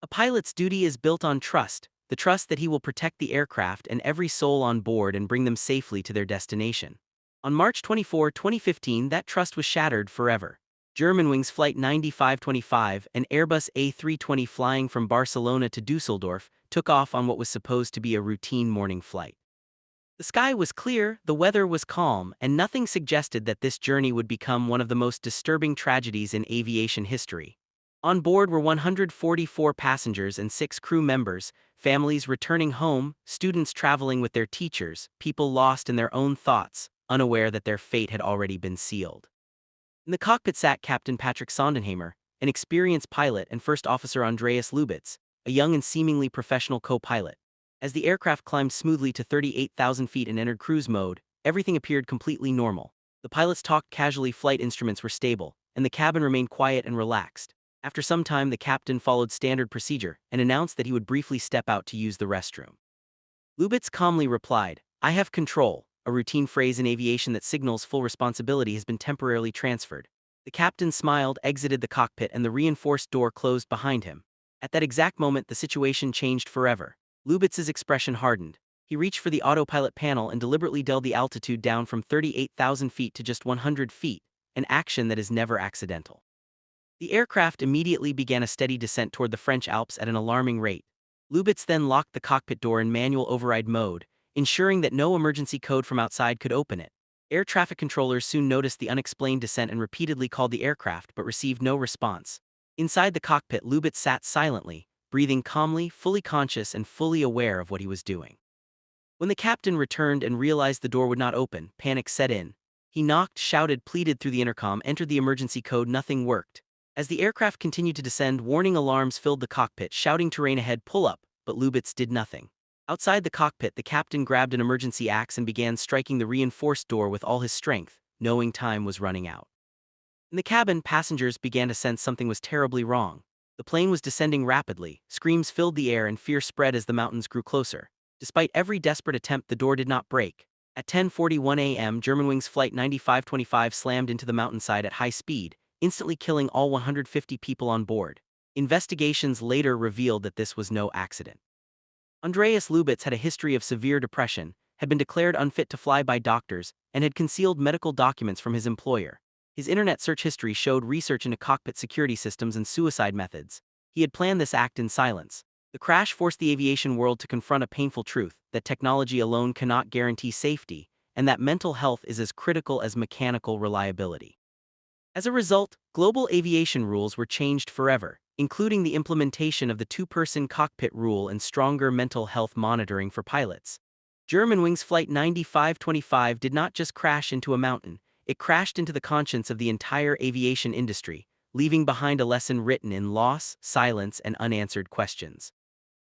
pilot's duty is built on trust, the trust that he will protect the aircraft and every soul on board and bring them safely to their destination. On March 24, 2015, that trust was shattered forever. Germanwings Flight 9525, an Airbus A320 flying from Barcelona to Düsseldorf, took off on what was supposed to be a routine morning flight. The sky was clear, the weather was calm, and nothing suggested that this journey would become one of the most disturbing tragedies in aviation history. On board were 144 passengers and 6 crew members, families returning home, students traveling with their teachers, people lost in their own thoughts, unaware that their fate had already been sealed. In the cockpit sat Captain Patrick Sondenheimer, an experienced pilot, and First Officer Andreas Lubitz, a young and seemingly professional co-pilot. As the aircraft climbed smoothly to 38,000 feet and entered cruise mode, everything appeared completely normal. The pilots talked casually, flight instruments were stable, and the cabin remained quiet and relaxed. After some time, the captain followed standard procedure and announced that he would briefly step out to use the restroom. Lubitz calmly replied, "I have control," a routine phrase in aviation that signals full responsibility has been temporarily transferred. The captain smiled, exited the cockpit, and the reinforced door closed behind him. At that exact moment, the situation changed forever. Lubitz's expression hardened. He reached for the autopilot panel and deliberately dialed the altitude down from 38,000 feet to just 100 feet, an action that is never accidental. The aircraft immediately began a steady descent toward the French Alps at an alarming rate. Lubitz then locked the cockpit door in manual override mode, ensuring that no emergency code from outside could open it. Air traffic controllers soon noticed the unexplained descent and repeatedly called the aircraft but received no response. Inside the cockpit, Lubitz sat silently, breathing calmly, fully conscious and fully aware of what he was doing. When the captain returned and realized the door would not open, panic set in. He knocked, shouted, pleaded through the intercom, entered the emergency code. Nothing worked. As the aircraft continued to descend, warning alarms filled the cockpit, shouting terrain ahead, pull up, but Lubitz did nothing. Outside the cockpit, the captain grabbed an emergency axe and began striking the reinforced door with all his strength, knowing time was running out. In the cabin, passengers began to sense something was terribly wrong. The plane was descending rapidly, screams filled the air and fear spread as the mountains grew closer. Despite every desperate attempt, the door did not break. At 10:41 a.m., Germanwings Flight 9525 slammed into the mountainside at high speed, instantly killing all 150 people on board. Investigations later revealed that this was no accident. Andreas Lubitz had a history of severe depression, had been declared unfit to fly by doctors, and had concealed medical documents from his employer. His internet search history showed research into cockpit security systems and suicide methods. He had planned this act in silence. The crash forced the aviation world to confront a painful truth, that technology alone cannot guarantee safety, and that mental health is as critical as mechanical reliability. As a result, global aviation rules were changed forever, including the implementation of the two-person cockpit rule and stronger mental health monitoring for pilots. Germanwings Flight 9525 did not just crash into a mountain, it crashed into the conscience of the entire aviation industry, leaving behind a lesson written in loss, silence, and unanswered questions.